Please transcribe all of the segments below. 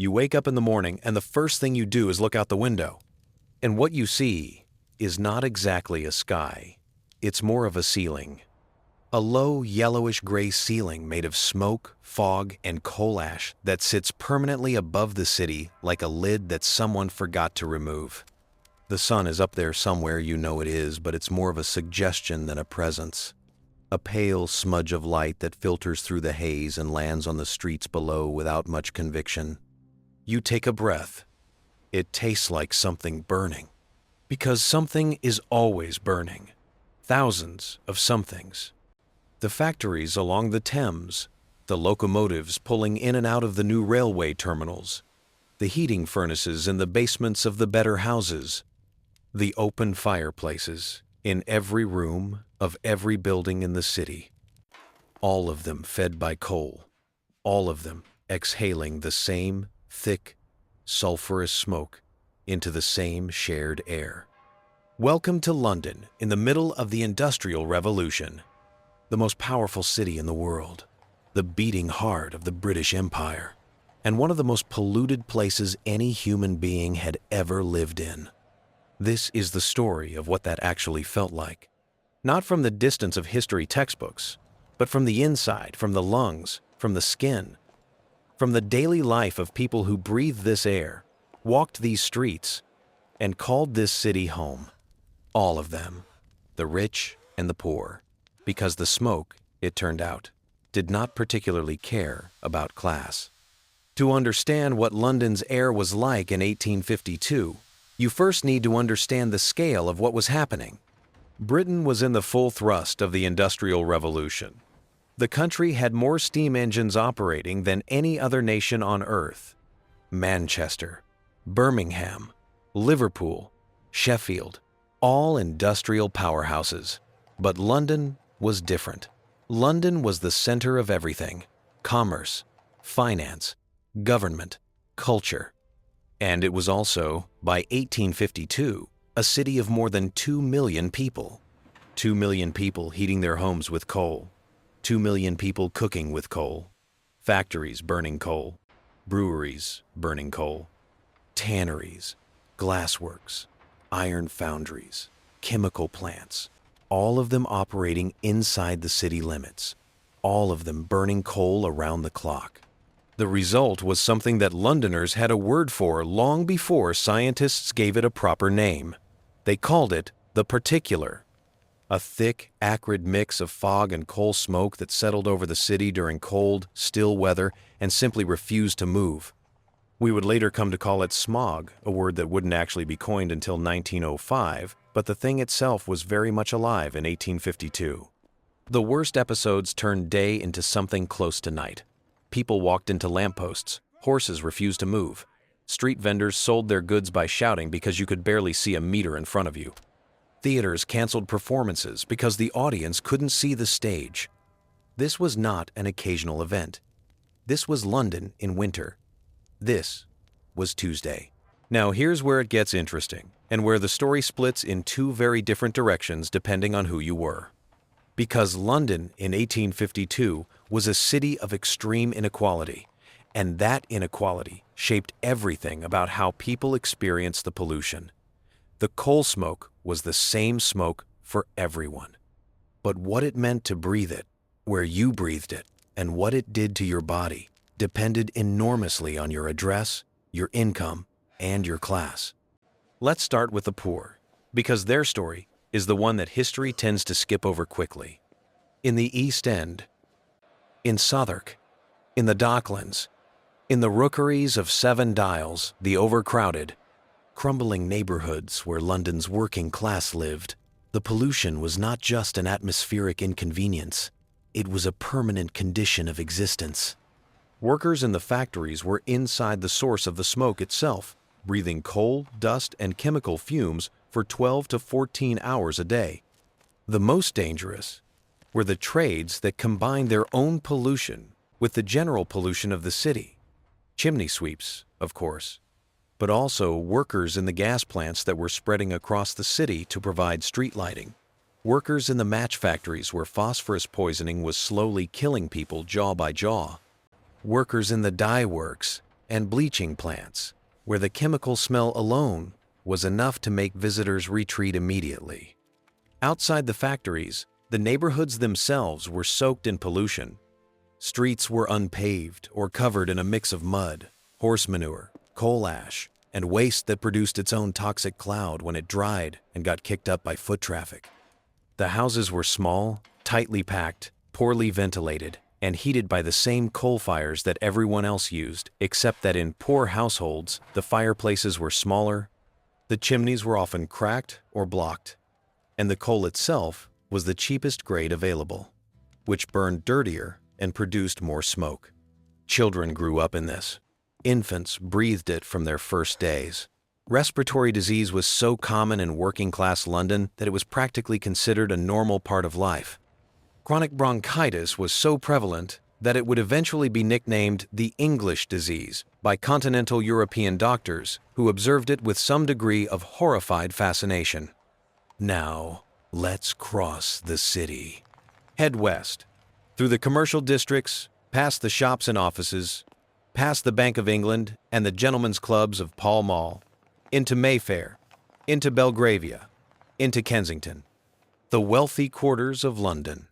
You wake up in the morning and the first thing you do is look out the window. And what you see is not exactly a sky. It's more of a ceiling. A low yellowish-gray ceiling made of smoke, fog, and coal ash that sits permanently above the city like a lid that someone forgot to remove. The sun is up there somewhere, you know it is, but it's more of a suggestion than a presence. A pale smudge of light that filters through the haze and lands on the streets below without much conviction. You take a breath. It tastes like something burning. Because something is always burning. Thousands of somethings. The factories along the Thames, the locomotives pulling in and out of the new railway terminals, the heating furnaces in the basements of the better houses, the open fireplaces in every room of every building in the city. All of them fed by coal. All of them exhaling the same thick, sulfurous smoke into the same shared air. Welcome to London in the middle of the Industrial Revolution, the most powerful city in the world, the beating heart of the British Empire, and one of the most polluted places any human being had ever lived in. This is the story of what that actually felt like. Not from the distance of history textbooks, but from the inside, from the lungs, from the skin, from the daily life of people who breathed this air, walked these streets, and called this city home. All of them, the rich and the poor, because the smoke, it turned out, did not particularly care about class. To understand what London's air was like in 1852, you first need to understand the scale of what was happening. Britain was in the full thrust of the Industrial Revolution. The country had more steam engines operating than any other nation on earth. Manchester, Birmingham, Liverpool, Sheffield, all industrial powerhouses. But London was different. London was the center of everything: commerce, finance, government, culture. And it was also, by 1852, a city of more than 2 million people. 2 million people heating their homes with coal. 2 million people cooking with coal. Factories burning coal. Breweries burning coal. Tanneries, glassworks, iron foundries, chemical plants, all of them operating inside the city limits, all of them burning coal around the clock. The result was something that Londoners had a word for long before scientists gave it a proper name. They called it the particular. A thick, acrid mix of fog and coal smoke that settled over the city during cold, still weather and simply refused to move. We would later come to call it smog, a word that wouldn't actually be coined until 1905, but the thing itself was very much alive in 1852. The worst episodes turned day into something close to night. People walked into lampposts, horses refused to move. Street vendors sold their goods by shouting because you could barely see a meter in front of you. Theaters canceled performances because the audience couldn't see the stage. This was not an occasional event. This was London in winter. This was Tuesday. Now here's where it gets interesting, and where the story splits in two very different directions depending on who you were. Because London in 1852 was a city of extreme inequality, and that inequality shaped everything about how people experienced the pollution. The coal smoke was the same smoke for everyone. But what it meant to breathe it, where you breathed it, and what it did to your body depended enormously on your address, your income, and your class. Let's start with the poor, because their story is the one that history tends to skip over quickly. In the East End, in Southwark, in the Docklands, in the rookeries of Seven Dials, the overcrowded, crumbling neighborhoods where London's working class lived, the pollution was not just an atmospheric inconvenience, it was a permanent condition of existence. Workers in the factories were inside the source of the smoke itself, breathing coal, dust, and chemical fumes for 12 to 14 hours a day. The most dangerous were the trades that combined their own pollution with the general pollution of the city. Chimney sweeps, of course, but also workers in the gas plants that were spreading across the city to provide street lighting. Workers in the match factories where phosphorus poisoning was slowly killing people jaw by jaw. Workers in the dye works and bleaching plants, where the chemical smell alone was enough to make visitors retreat immediately. Outside the factories, the neighborhoods themselves were soaked in pollution. Streets were unpaved or covered in a mix of mud, horse manure, coal ash, and waste that produced its own toxic cloud when it dried and got kicked up by foot traffic. The houses were small, tightly packed, poorly ventilated, and heated by the same coal fires that everyone else used, except that in poor households, the fireplaces were smaller, the chimneys were often cracked or blocked, and the coal itself was the cheapest grade available, which burned dirtier and produced more smoke. Children grew up in this. Infants breathed it from their first days. Respiratory disease was so common in working-class London that it was practically considered a normal part of life. Chronic bronchitis was so prevalent that it would eventually be nicknamed the English disease by continental European doctors who observed it with some degree of horrified fascination. Now, let's cross the city. Head west, through the commercial districts, past the shops and offices, past the Bank of England and the gentlemen's clubs of Pall Mall, into Mayfair, into Belgravia, into Kensington, the wealthy quarters of London.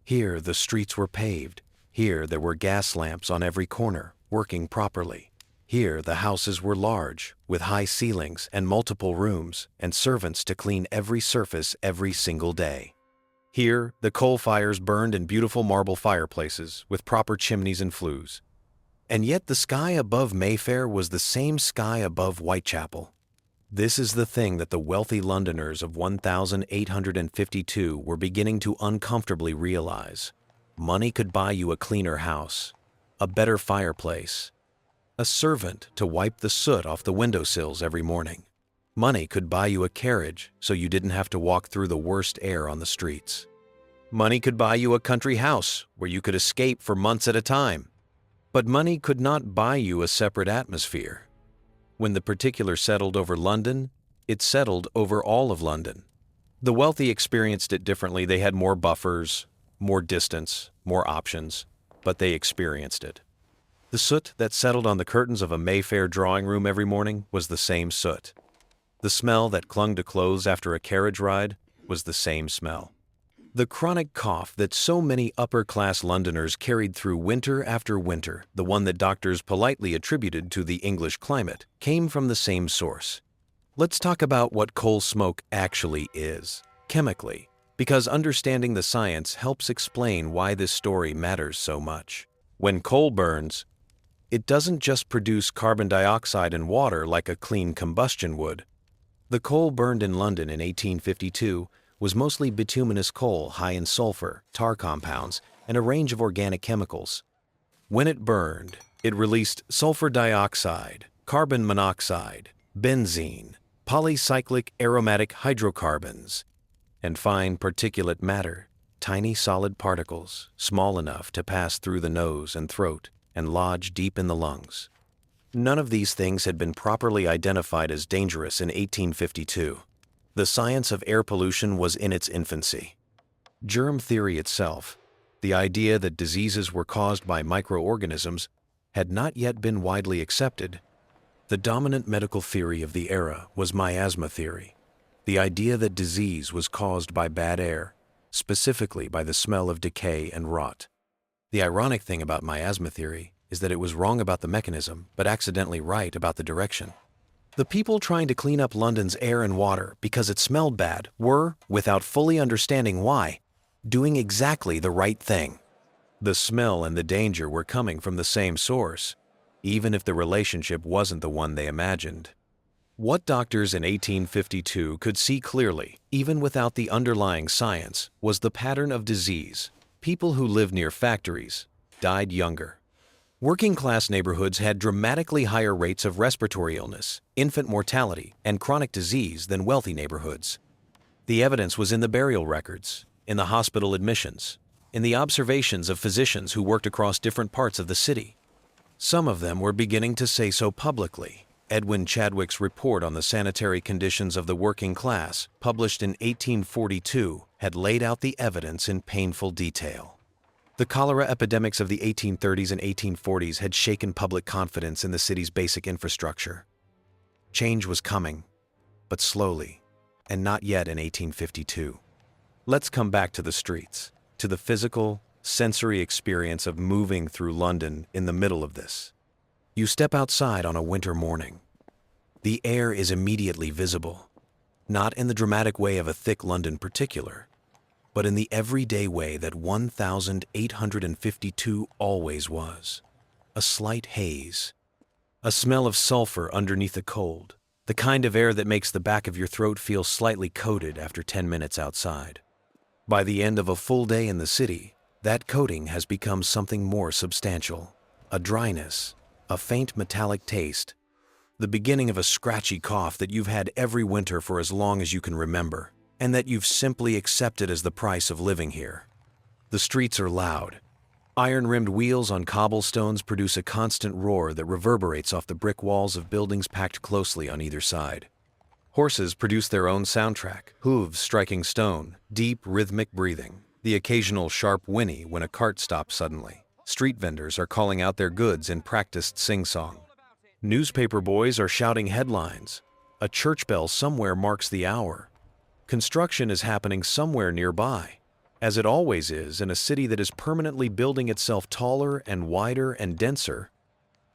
Here the streets were paved. Here there were gas lamps on every corner, working properly. Here the houses were large, with high ceilings and multiple rooms, and servants to clean every surface every single day. Here the coal fires burned in beautiful marble fireplaces with proper chimneys and flues. And yet the sky above Mayfair was the same sky above Whitechapel. This is the thing that the wealthy Londoners of 1852 were beginning to uncomfortably realize. Money could buy you a cleaner house, a better fireplace, a servant to wipe the soot off the windowsills every morning. Money could buy you a carriage so you didn't have to walk through the worst air on the streets. Money could buy you a country house where you could escape for months at a time. But money could not buy you a separate atmosphere. When the particular settled over London, it settled over all of London. The wealthy experienced it differently. They had more buffers, more distance, more options, but they experienced it. The soot that settled on the curtains of a Mayfair drawing room every morning was the same soot. The smell that clung to clothes after a carriage ride was the same smell. The chronic cough that so many upper-class Londoners carried through winter after winter, the one that doctors politely attributed to the English climate, came from the same source. Let's talk about what coal smoke actually is, chemically, because understanding the science helps explain why this story matters so much. When coal burns, it doesn't just produce carbon dioxide and water like a clean combustion would. The coal burned in London in 1852 was mostly bituminous coal high in sulfur, tar compounds, and a range of organic chemicals. When it burned, it released sulfur dioxide, carbon monoxide, benzene, polycyclic aromatic hydrocarbons, and fine particulate matter, tiny solid particles, small enough to pass through the nose and throat and lodge deep in the lungs. None of these things had been properly identified as dangerous in 1852. The science of air pollution was in its infancy. Germ theory itself, the idea that diseases were caused by microorganisms, had not yet been widely accepted. The dominant medical theory of the era was miasma theory, the idea that disease was caused by bad air, specifically by the smell of decay and rot. The ironic thing about miasma theory is that it was wrong about the mechanism, but accidentally right about the direction. The people trying to clean up London's air and water because it smelled bad were, without fully understanding why, doing exactly the right thing. The smell and the danger were coming from the same source, even if the relationship wasn't the one they imagined. What doctors in 1852 could see clearly, even without the underlying science, was the pattern of disease. People who lived near factories died younger. Working-class neighborhoods had dramatically higher rates of respiratory illness, infant mortality, and chronic disease than wealthy neighborhoods. The evidence was in the burial records, in the hospital admissions, in the observations of physicians who worked across different parts of the city. Some of them were beginning to say so publicly. Edwin Chadwick's report on the sanitary conditions of the working class, published in 1842, had laid out the evidence in painful detail. The cholera epidemics of the 1830s and 1840s had shaken public confidence in the city's basic infrastructure. Change was coming, but slowly, and not yet in 1852. Let's come back to the streets, to the physical, sensory experience of moving through London in the middle of this. You step outside on a winter morning. The air is immediately visible, not in the dramatic way of a thick London particular, but in the everyday way that 1852 always was. A slight haze, a smell of sulfur underneath the cold, the kind of air that makes the back of your throat feel slightly coated after 10 minutes outside. By the end of a full day in the city, that coating has become something more substantial. A dryness, a faint metallic taste, the beginning of a scratchy cough that you've had every winter for as long as you can remember, and that you've simply accepted as the price of living here. The streets are loud. Iron-rimmed wheels on cobblestones produce a constant roar that reverberates off the brick walls of buildings packed closely on either side. Horses produce their own soundtrack, hooves striking stone, deep, rhythmic breathing, the occasional sharp whinny when a cart stops suddenly. Street vendors are calling out their goods in practiced sing-song. Newspaper boys are shouting headlines. A church bell somewhere marks the hour. Construction is happening somewhere nearby, as it always is in a city that is permanently building itself taller and wider and denser,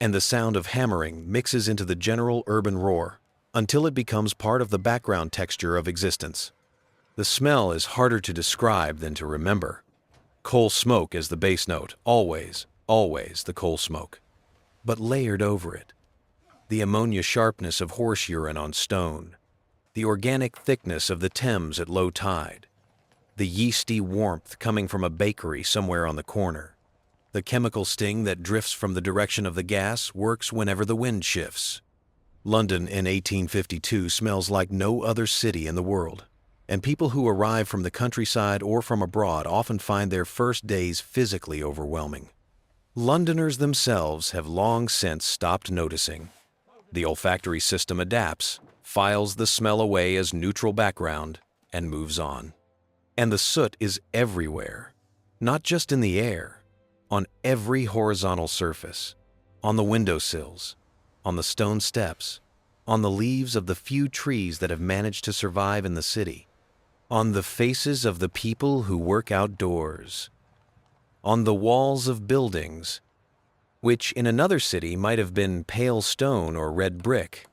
and the sound of hammering mixes into the general urban roar until it becomes part of the background texture of existence. The smell is harder to describe than to remember. Coal smoke is the bass note, always, always the coal smoke. But layered over it, the ammonia sharpness of horse urine on stone, the organic thickness of the Thames at low tide, the yeasty warmth coming from a bakery somewhere on the corner. The chemical sting that drifts from the direction of the gas works whenever the wind shifts. London in 1852 smells like no other city in the world, and people who arrive from the countryside or from abroad often find their first days physically overwhelming. Londoners themselves have long since stopped noticing. The olfactory system adapts, files the smell away as neutral background, and moves on. And the soot is everywhere, not just in the air, on every horizontal surface, on the windowsills, on the stone steps, on the leaves of the few trees that have managed to survive in the city, on the faces of the people who work outdoors, on the walls of buildings, which in another city might have been pale stone or red brick,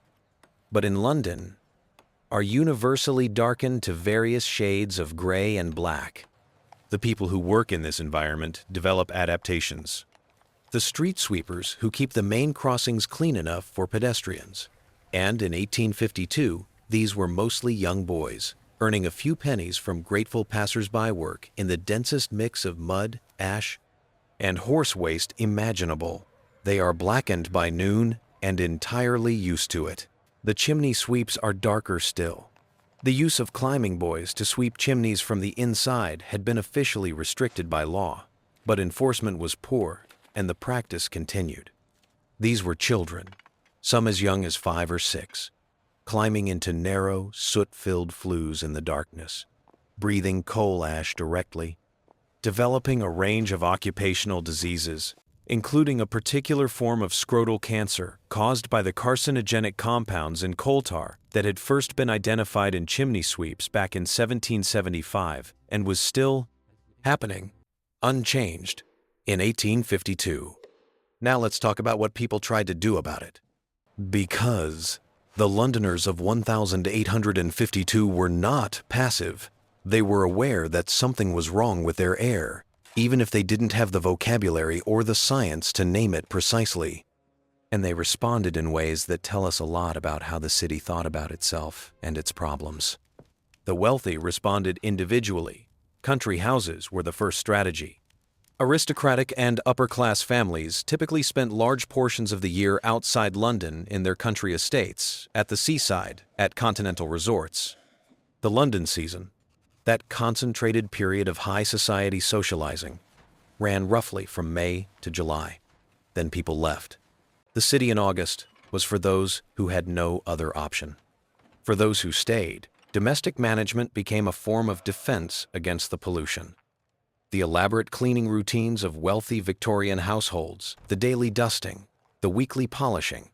but in London are universally darkened to various shades of gray and black. The people who work in this environment develop adaptations. The street sweepers who keep the main crossings clean enough for pedestrians. And in 1852, these were mostly young boys, earning a few pennies from grateful passers-by work in the densest mix of mud, ash, and horse waste imaginable. They are blackened by noon and entirely used to it. The chimney sweeps are darker still. The use of climbing boys to sweep chimneys from the inside had been officially restricted by law, but enforcement was poor, and the practice continued. These were children, some as young as 5 or 6, climbing into narrow, soot-filled flues in the darkness, breathing coal ash directly, developing a range of occupational diseases, including a particular form of scrotal cancer caused by the carcinogenic compounds in coal tar that had first been identified in chimney sweeps back in 1775 and was still happening, unchanged, in 1852. Now let's talk about what people tried to do about it. Because the Londoners of 1852 were not passive. They were aware that something was wrong with their air, even if they didn't have the vocabulary or the science to name it precisely. And they responded in ways that tell us a lot about how the city thought about itself and its problems. The wealthy responded individually. Country houses were the first strategy. Aristocratic and upper-class families typically spent large portions of the year outside London in their country estates, at the seaside, at continental resorts. The London season, that concentrated period of high society socializing, ran roughly from May to July. Then people left. The city in August was for those who had no other option. For those who stayed, domestic management became a form of defense against the pollution. The elaborate cleaning routines of wealthy Victorian households, the daily dusting, the weekly polishing.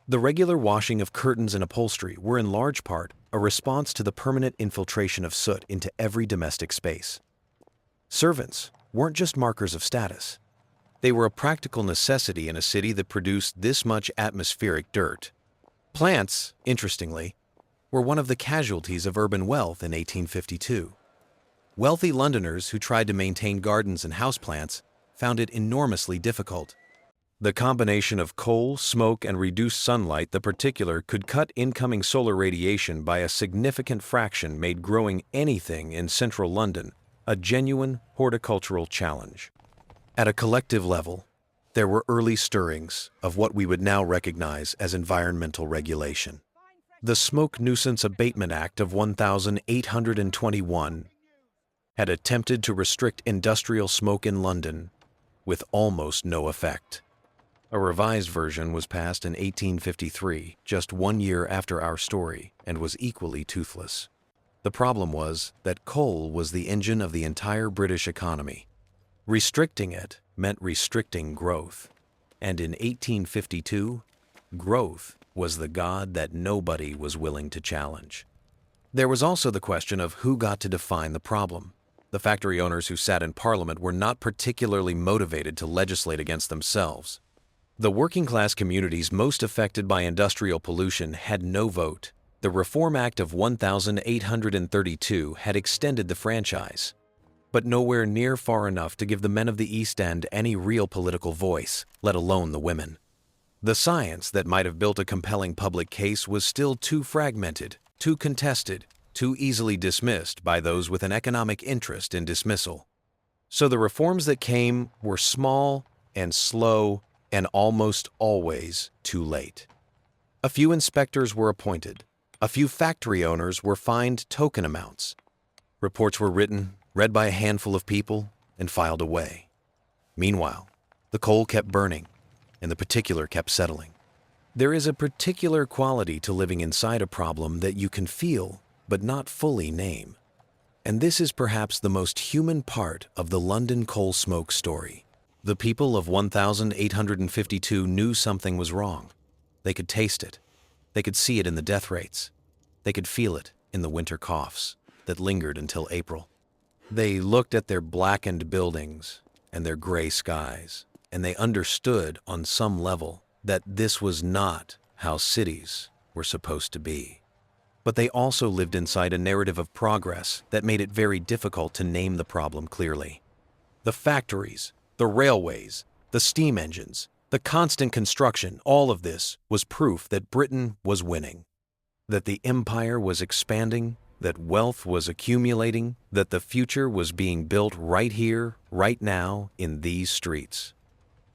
The regular washing of curtains and upholstery were in large part a response to the permanent infiltration of soot into every domestic space. Servants weren't just markers of status. They were a practical necessity in a city that produced this much atmospheric dirt. Plants, interestingly, were one of the casualties of urban wealth in 1852. Wealthy Londoners who tried to maintain gardens and houseplants found it enormously difficult. The combination of coal, smoke, and reduced sunlight, the particular, could cut incoming solar radiation by a significant fraction, made growing anything in central London a genuine horticultural challenge. At a collective level, there were early stirrings of what we would now recognize as environmental regulation. The Smoke Nuisance Abatement Act of 1821 had attempted to restrict industrial smoke in London with almost no effect. A revised version was passed in 1853, just 1 year after our story, and was equally toothless. The problem was that coal was the engine of the entire British economy. Restricting it meant restricting growth. And in 1852, growth was the god that nobody was willing to challenge. There was also the question of who got to define the problem. The factory owners who sat in Parliament were not particularly motivated to legislate against themselves. The working-class communities most affected by industrial pollution had no vote. The Reform Act of 1832 had extended the franchise, but nowhere near far enough to give the men of the East End any real political voice, let alone the women. The science that might have built a compelling public case was still too fragmented, too contested, too easily dismissed by those with an economic interest in dismissal. So the reforms that came were small and slow and almost always too late. A few inspectors were appointed. A few factory owners were fined token amounts. Reports were written, read by a handful of people, and filed away. Meanwhile, the coal kept burning, and the particular kept settling. There is a particular quality to living inside a problem that you can feel but not fully name. And this is perhaps the most human part of the London coal smoke story. The people of 1852 knew something was wrong. They could taste it. They could see it in the death rates. They could feel it in the winter coughs that lingered until April. They looked at their blackened buildings and their gray skies, and they understood on some level that this was not how cities were supposed to be. But they also lived inside a narrative of progress that made it very difficult to name the problem clearly. The factories, the railways, the steam engines, the constant construction, all of this was proof that Britain was winning, that the empire was expanding, that wealth was accumulating, that the future was being built right here, right now, in these streets.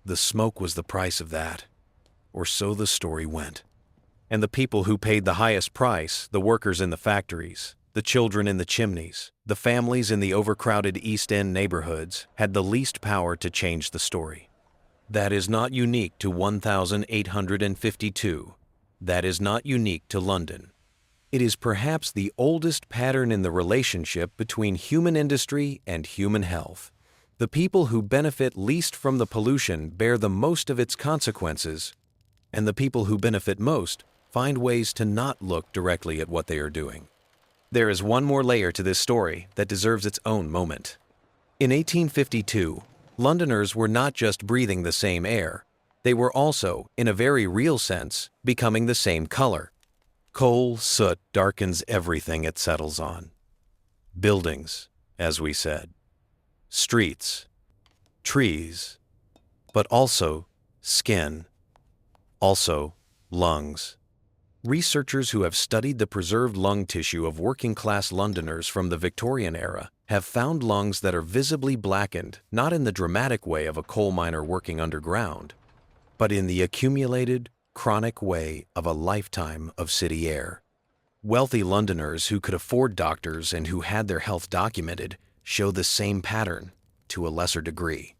The smoke was the price of that, or so the story went. And the people who paid the highest price, the workers in the factories, the children in the chimneys, the families in the overcrowded East End neighborhoods, had the least power to change the story. That is not unique to 1852. That is not unique to London. It is perhaps the oldest pattern in the relationship between human industry and human health. The people who benefit least from the pollution bear the most of its consequences, and the people who benefit most find ways to not look directly at what they are doing. There is one more layer to this story that deserves its own moment. In 1852, Londoners were not just breathing the same air, they were also, in a very real sense, becoming the same color. Coal soot darkens everything it settles on. Buildings, as we said. Streets. Trees. But also skin. Also lungs. Researchers who have studied the preserved lung tissue of working-class Londoners from the Victorian era have found lungs that are visibly blackened, not in the dramatic way of a coal miner working underground, but in the accumulated, chronic way of a lifetime of city air. Wealthy Londoners who could afford doctors and who had their health documented show the same pattern, to a lesser degree.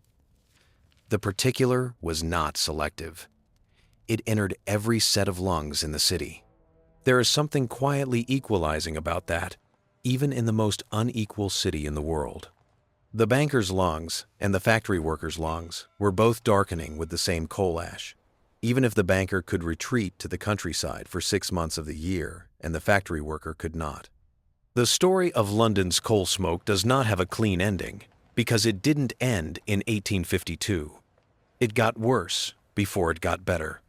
The particular was not selective. It entered every set of lungs in the city. There is something quietly equalizing about that, even in the most unequal city in the world. The banker's lungs and the factory worker's lungs were both darkening with the same coal ash. Even if the banker could retreat to the countryside for 6 months of the year and the factory worker could not. The story of London's coal smoke does not have a clean ending because it didn't end in 1852. It got worse before it got better.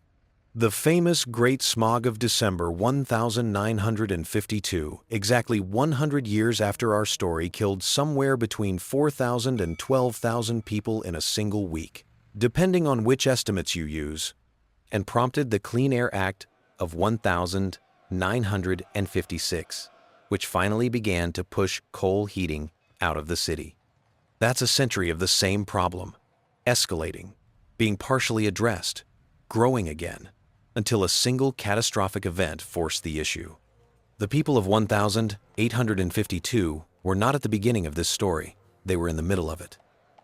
The famous Great Smog of December 1952, exactly 100 years after our story, killed somewhere between 4,000 and 12,000 people in a single week, depending on which estimates you use, and prompted the Clean Air Act of 1956, which finally began to push coal heating out of the city. That's a century of the same problem, escalating, being partially addressed, growing again, until a single catastrophic event forced the issue. The people of 1852 were not at the beginning of this story. They were in the middle of it.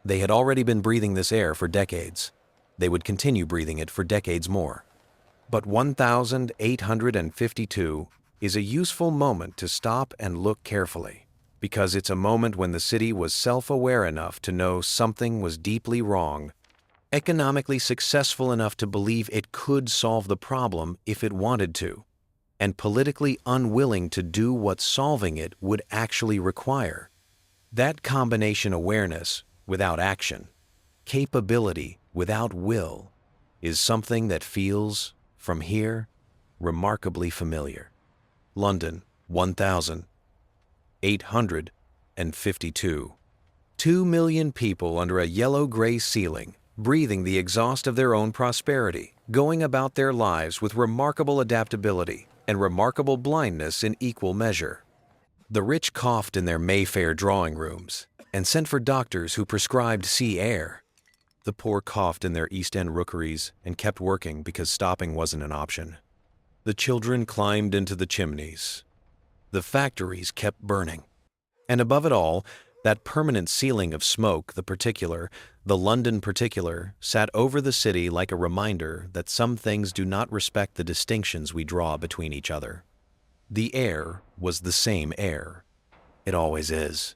They had already been breathing this air for decades. They would continue breathing it for decades more. But 1852 is a useful moment to stop and look carefully, because it's a moment when the city was self-aware enough to know something was deeply wrong, economically successful enough to believe it could solve the problem if it wanted to, and politically unwilling to do what solving it would actually require. That combination, awareness without action, capability without will, is something that feels, from here, remarkably familiar. London, 1852. 2 million people under a yellow-gray ceiling, breathing the exhaust of their own prosperity, going about their lives with remarkable adaptability and remarkable blindness in equal measure. The rich coughed in their Mayfair drawing rooms and sent for doctors who prescribed sea air. The poor coughed in their East End rookeries and kept working because stopping wasn't an option. The children climbed into the chimneys. The factories kept burning. And above it all, that permanent ceiling of smoke, the London particular, sat over the city like a reminder that some things do not respect the distinctions we draw between each other. The air was the same air. It always is.